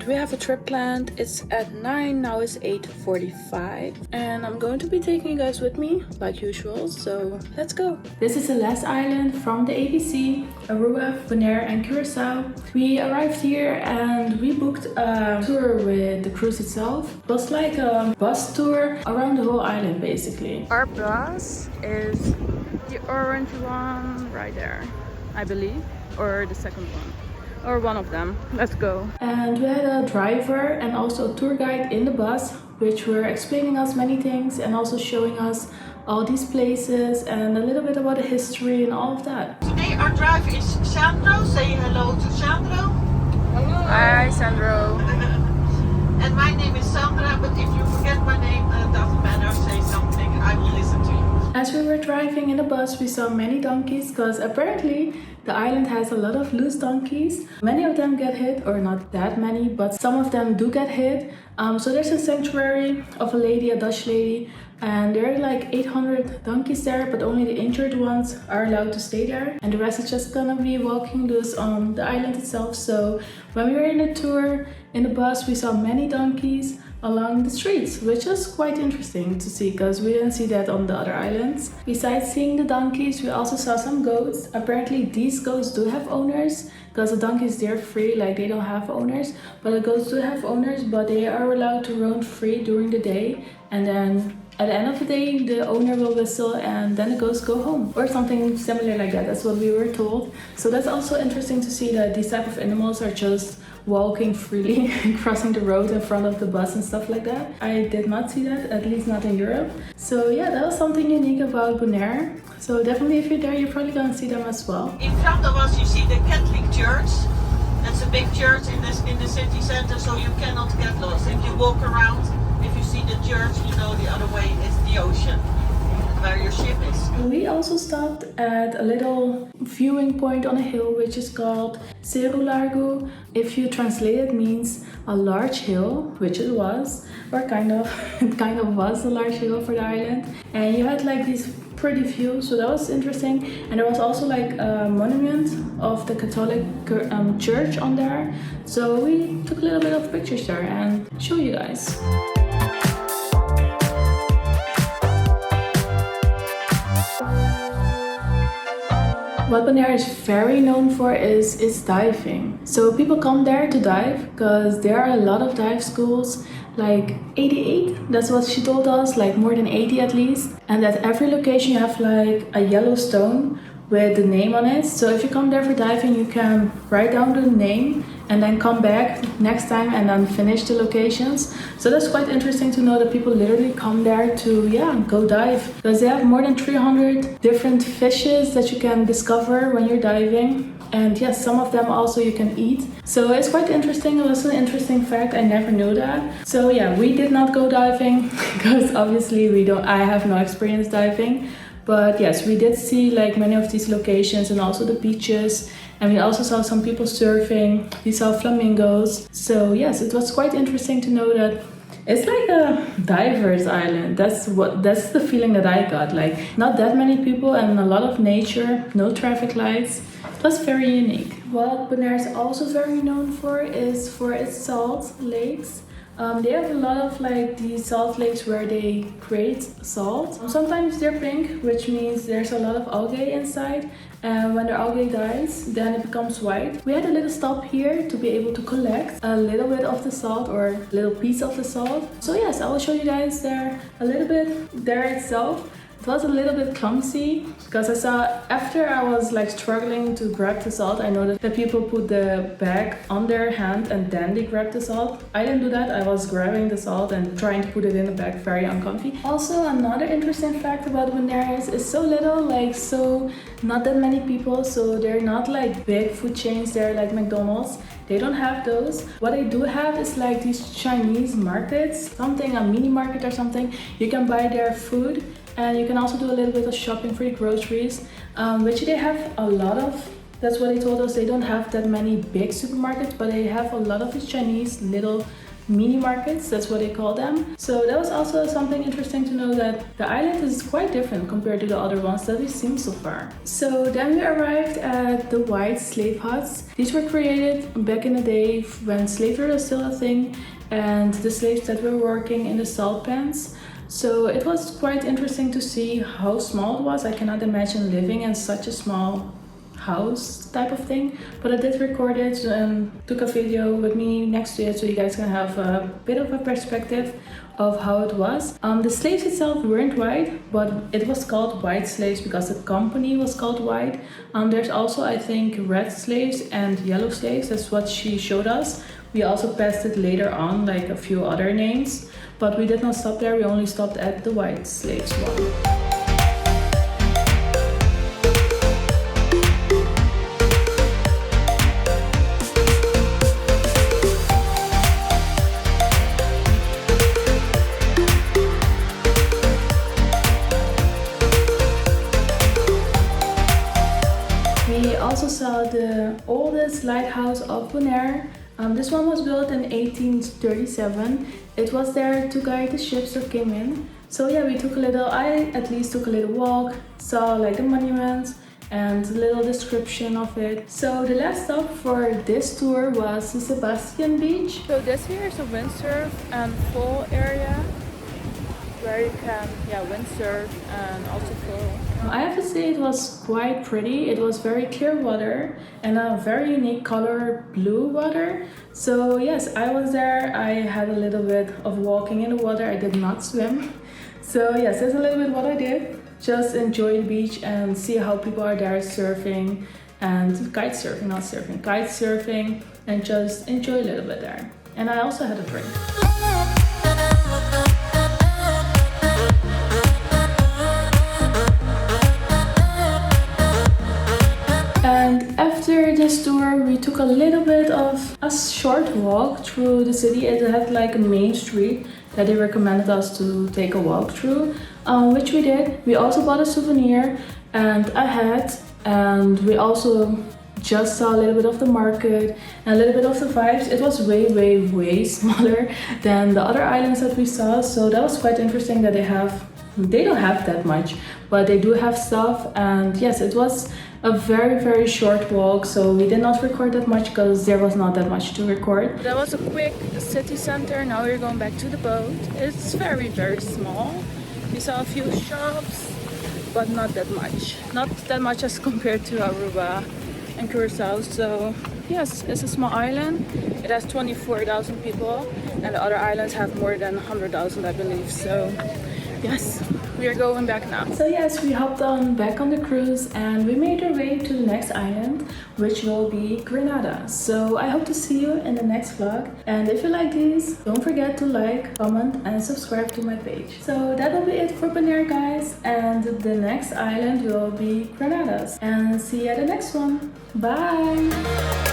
we have a trip planned. It's at 9, now it's 8:45, and I'm going to be taking you guys with me like usual, so let's go. This is the last island from the ABC, Aruba, Bonaire and Curaçao. We arrived here and we booked a tour with the cruise itself. It was like a bus tour around the whole island basically. Our bus is the orange one right there, I believe, or the second one. Or one of them. Let's go. And we had a driver and also a tour guide in the bus, which were explaining us many things and also showing us all these places and a little bit about the history and all of that. Today our driver is Shandro. Say hello to Shandro. Hello. Hi, Sandro. And my name is Sandra, but if you forget my name, doesn't matter, say something, I will listen to you. As we were driving in the bus, we saw many donkeys because apparently the island has a lot of loose donkeys. Many of them get hit, or not that many, but some of them do get hit. So there's a sanctuary of a lady, a Dutch lady, and there are like 800 donkeys there, but only the injured ones are allowed to stay there. And the rest is just gonna be walking loose on the island itself. So when we were in the tour in the bus, we saw many donkeys along the streets, which is quite interesting to see because we didn't see that on the other islands. Besides seeing the donkeys, we also saw some goats. Apparently these goats do have owners because the donkeys, they're free, like they don't have owners, but the goats do have owners, but they are allowed to roam free during the day, and then at the end of the day the owner will whistle and then the goats go home, or something similar like that. That's what we were told. So that's also interesting to see that these type of animals are just walking freely crossing the road in front of the bus and stuff like that. I did not see that, at least not in Europe. So yeah, that was something unique about Bonaire. So definitely if you're there, you're probably gonna see them as well. In front of us you see the Catholic church. That's a big church in the city center, so you cannot get lost. If you walk around, if you see the church, you know the other way is the ocean, where your ship is. We also stopped at a little viewing point on a hill which is called 𝘁𝗵𝗃𝗃𝗃. If you translate it, means a large hill, which it was, or kind of, it kind of was a large hill for the island. And you had like these pretty views, so that was interesting. And there was also like a monument of the Catholic church on there. So we took a little bit of pictures there and show you guys. What Bonaire is very known for is its diving. So people come there to dive because there are a lot of dive schools, like 88, that's what she told us, like more than 80 at least. And at every location you have like a yellow stone with the name on it. So if you come there for diving, you can write down the name and then come back next time and then finish the locations. So that's quite interesting to know that people literally come there to, yeah, go dive. Because they have more than 300 different fishes that you can discover when you're diving. And yes, some of them also you can eat. So it's quite interesting. It was an interesting fact. I never knew that. So yeah, we did not go diving because obviously I have no experience diving. But yes, we did see like many of these locations and also the beaches. And we also saw some people surfing. We saw flamingos. So yes, it was quite interesting to know that it's like a diverse island. That's the feeling that I got. Like not that many people and a lot of nature, no traffic lights. It was very unique. What Bonaire is also very known for is for its salt lakes. They have a lot of like these salt lakes where they create salt. Sometimes they're pink, which means there's a lot of algae inside. And when the algae dies, then it becomes white. We had a little stop here to be able to collect a little bit of the salt, or a little piece of the salt. So yes, I will show you guys there a little bit there itself. It was a little bit clumsy because I saw after I was like struggling to grab the salt, I noticed that people put the bag on their hand and then they grab the salt. I didn't do that. I was grabbing the salt and trying to put it in the bag, very uncomfy. Also, another interesting fact about Bonaire is it's so little, like so not that many people, so they're not like big food chains there like McDonald's. They don't have those. What they do have is like these Chinese markets, something, a mini market or something. You can buy their food. And you can also do a little bit of shopping for your groceries, which they have a lot of. That's what they told us. They don't have that many big supermarkets, but they have a lot of these Chinese little mini markets, that's what they call them. So that was also something interesting to know, that the island is quite different compared to the other ones that we've seen so far. So then we arrived at the white slave huts. These were created back in the day when slavery was still a thing, and the slaves that were working in the salt pans. So it was quite interesting to see how small it was. I cannot imagine living in such a small house type of thing, but I did record it and took a video with me next to it so you guys can have a bit of a perspective of how it was. The slaves itself weren't white, but it was called white slaves because the company was called white. There's also, I think, red slaves and yellow slaves. That's what she showed us. We also passed it later on, like a few other names, but we did not stop there. We only stopped at the white slaves one. We also saw the oldest lighthouse of Bonaire. This one was built in 1837. It was there to guide the ships that came in. So yeah, I at least took a little walk, saw like the monuments and a little description of it. So the last stop for this tour was the Sebastian beach. So this here is a windsurf and full area where you can windsurf and also full. I have to say it was quite pretty. It was very clear water and a very unique color, blue water. So yes, I was there. I had a little bit of walking in the water. I did not swim. So yes, that's a little bit what I did. Just enjoy the beach and see how people are there surfing and kite surfing and just enjoy a little bit there. And I also had a drink. And after this tour, we took a little bit of a short walk through the city. It had like a main street that they recommended us to take a walk through, which we did. We also bought a souvenir and a hat, and we also just saw a little bit of the market and a little bit of the vibes. It was way smaller than the other islands that we saw, so that was quite interesting that they don't have that much, but they do have stuff. And yes, it was a very short walk, so we did not record that much because there was not that much to record. That was a quick city center. Now we're going back to the boat. It's very small. We saw a few shops, but not that much as compared to Aruba and Curaçao. So yes, it's a small island. It has 24,000 people, and the other islands have more than 100,000, I believe. So yes, we are going back now. So yes, we hopped back on the cruise and we made our way to the next island, which will be Grenada. So I hope to see you in the next vlog. And if you like these, don't forget to like, comment and subscribe to my page. So that will be it for Bonaire, guys. And the next island will be Grenada. And see you at the next one. Bye!